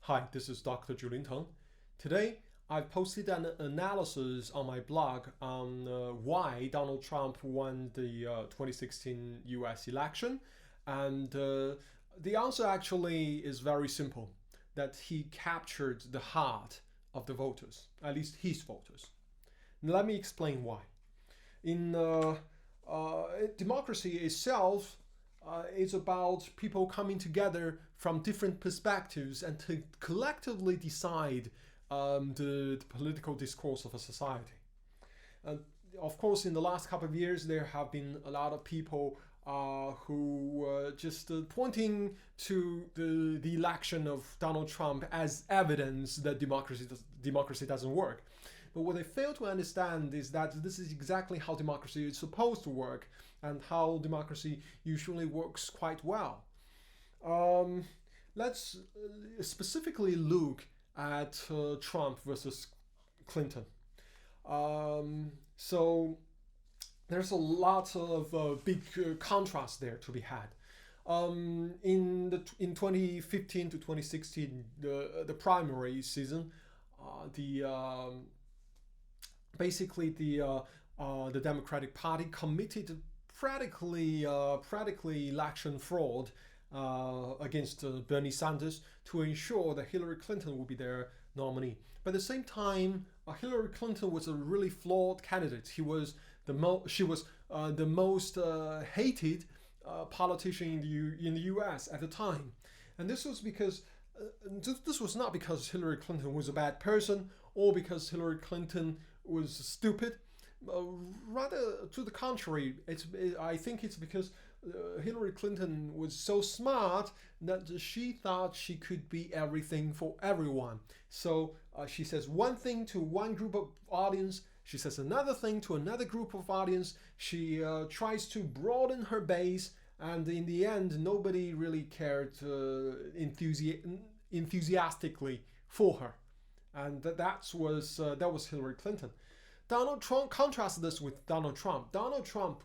Hi, this is Dr. Julin Teng. Today, I've posted an analysis on my blog on why Donald Trump won the 2016 US election. And the answer actually is very simple, that he captured the heart of the voters, at least his voters. Let me explain why. In democracy itself, it's about people coming together from different perspectives and to collectively decide the political discourse of a society. Of course, in the last couple of years, there have been a lot of people who were just pointing to the election of Donald Trump as evidence that democracy doesn't work. But what they fail to understand is that this is exactly how democracy is supposed to work and how democracy usually works quite well. Let's specifically look at Trump versus Clinton. So there's a lot of big contrast there to be had. In 2015 to 2016, the primary season, basically the Democratic Party committed practically election fraud against Bernie Sanders to ensure that Hillary Clinton would be their nominee. But at the same time, Hillary Clinton was a really flawed candidate. She was the most hated politician in the U.S. at the time, and this was because. This was not because Hillary Clinton was a bad person or because Hillary Clinton was stupid. Rather, to the contrary, I think it's because Hillary Clinton was so smart that she thought she could be everything for everyone. So she says one thing to one group of audience, she says another thing to another group of audience. She tries to broaden her base, and in the end, nobody really cared enthusiastically for her, and that was Hillary Clinton. Donald Trump contrasts this with Donald Trump. Donald Trump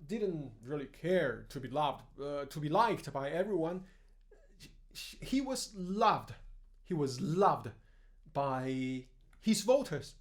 didn't really care to be loved, to be liked by everyone. He was loved. He was loved by his voters,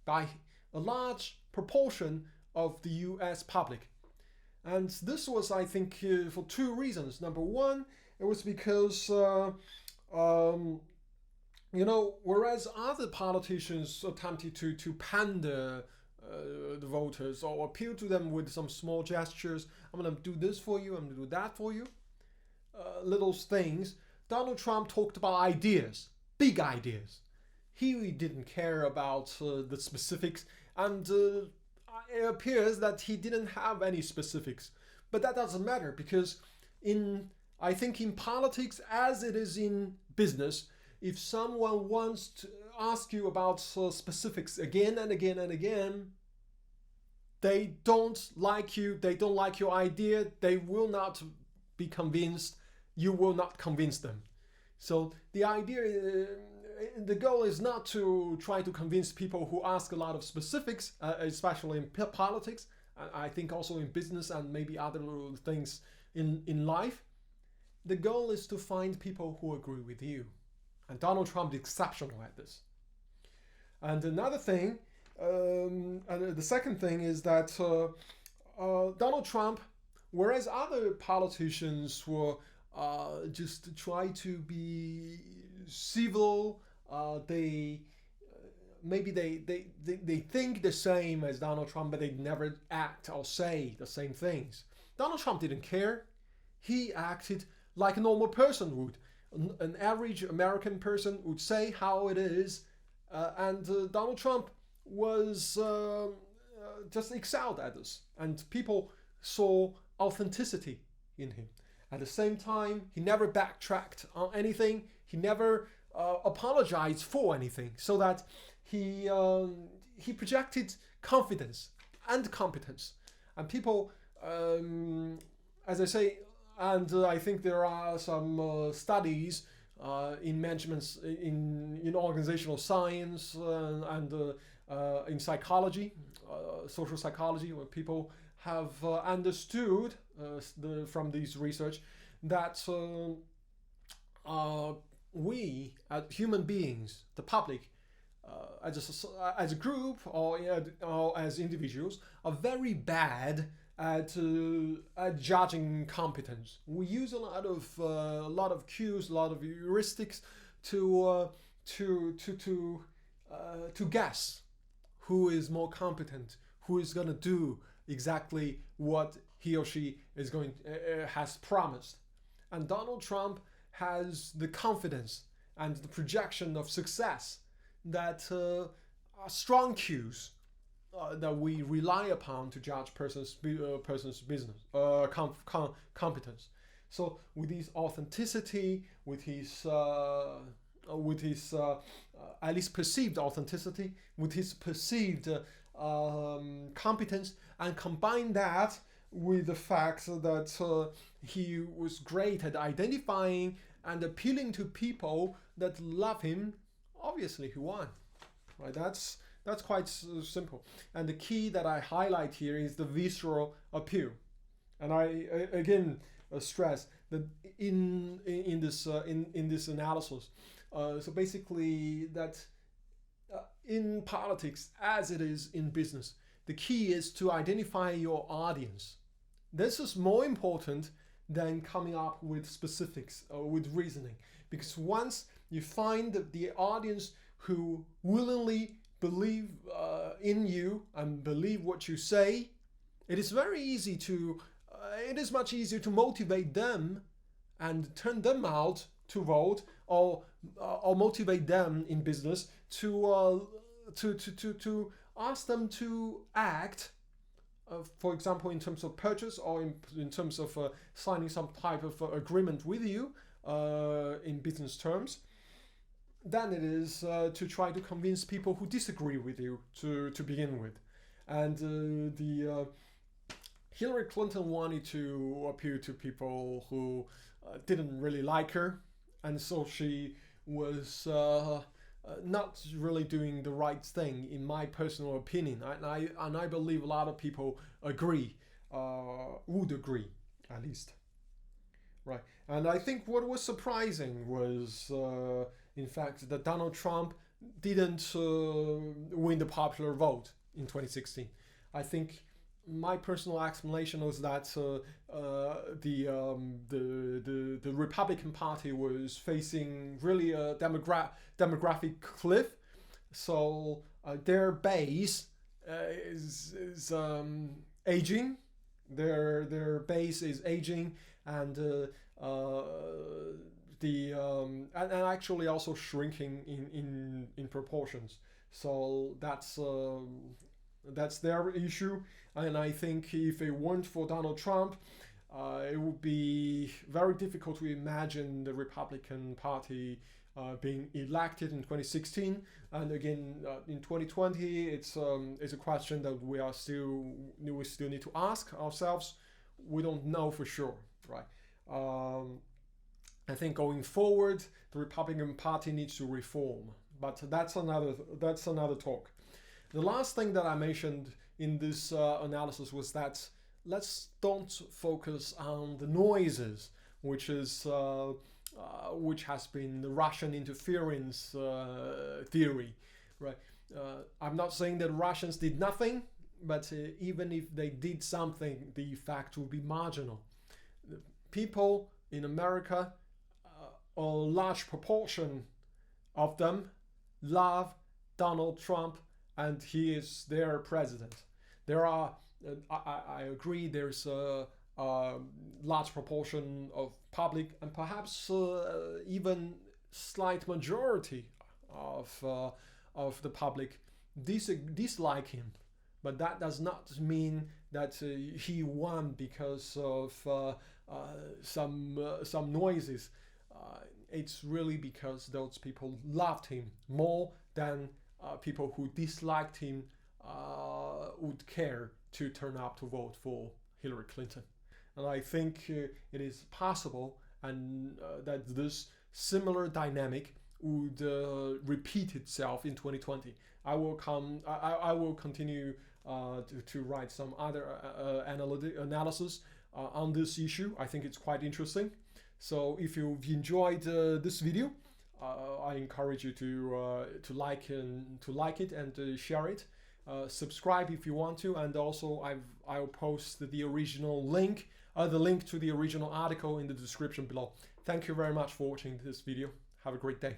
by a large proportion of the U.S. public. And this was, I think, for two reasons. Number one, it was because, whereas other politicians attempted to pander the voters or appeal to them with some small gestures, I'm going to do this for you, I'm going to do that for you, little things, Donald Trump talked about ideas, big ideas. He didn't care about the specifics, and it appears that he didn't have any specifics. But that doesn't matter, because I think in politics, as it is in business, if someone wants to ask you about specifics again and again and again, they don't like you, they don't like your idea, they will not be convinced, you will not convince them. So the goal is not to try to convince people who ask a lot of specifics, especially in politics, I think also in business and maybe other things in life. The goal is to find people who agree with you. And Donald Trump is exceptional at this. And another thing, and the second thing is that Donald Trump, whereas other politicians were just try to be civil, they think the same as Donald Trump, but they never act or say the same things. Donald Trump didn't care. He acted like a normal person would. An average American person would say how it is, and Donald Trump was just excelled at this, and people saw authenticity in him. At the same time, he never backtracked on anything. He never apologized for anything, so that he projected confidence and competence. And people, as I say, and I think there are some studies in management, in organizational science, and in psychology, social psychology, where people have understood from this research that we as human beings, the public, as a group or as individuals, are very bad at judging competence. We use a lot of cues, a lot of heuristics to guess who is more competent, who is going to do exactly what he or she is going has promised. And Donald Trump has the confidence and the projection of success that are strong cues that we rely upon to judge person's business competence. So with his authenticity, with his at least perceived authenticity, with his perceived competence, and combine that with the fact that he was great at identifying and appealing to people that love him, obviously he won. Right? That's quite simple. And the key that I highlight here is the visceral appeal. And I again stress that in this analysis, so basically that in politics, as it is in business, the key is to identify your audience. This is more important than coming up with specifics or with reasoning, because once you find the audience who willingly believe in you and believe what you say, it is very easy to it is much easier to motivate them and turn them out to vote, or motivate them in business to ask them to act, for example, in terms of purchase, or in terms of signing some type of agreement with you in business terms, than it is to try to convince people who disagree with you to begin with. And Hillary Clinton wanted to appeal to people who didn't really like her, and so she was not really doing the right thing, in my personal opinion. And I believe a lot of people agree, would agree, at least. Right. And I think what was surprising was, in fact, that Donald Trump didn't win the popular vote in 2016. I think my personal explanation was that the Republican Party was facing really a demographic cliff. So their base is aging. Their base is aging, and and actually also shrinking in proportions. So that's their issue. And I think if it weren't for Donald Trump, it would be very difficult to imagine the Republican Party being elected in 2016. And again, in 2020, it's a question that we still need to ask ourselves. We don't know for sure, right? I think going forward, the Republican Party needs to reform, but that's another talk. The last thing that I mentioned in this analysis was that let's don't focus on the noises, which has been the Russian interference theory, right? I'm not saying that Russians did nothing, but even if they did something, the effect will be marginal. People in America, a large proportion of them, love Donald Trump, and he is their president. There are, I agree, there's a large proportion of public, and perhaps even slight majority of the public dislike him. But that does not mean that he won because of some noises. It's really because those people loved him more than people who disliked him would care to turn up to vote for Hillary Clinton. And I think it is possible and that this similar dynamic would repeat itself in 2020. I will continue to write some other analysis on this issue. I think it's quite interesting. So if you've enjoyed this video, I encourage you to like it and to share it. Subscribe if you want to, and also I'll post the original link, the link to the original article in the description below. Thank you very much for watching this video. Have a great day.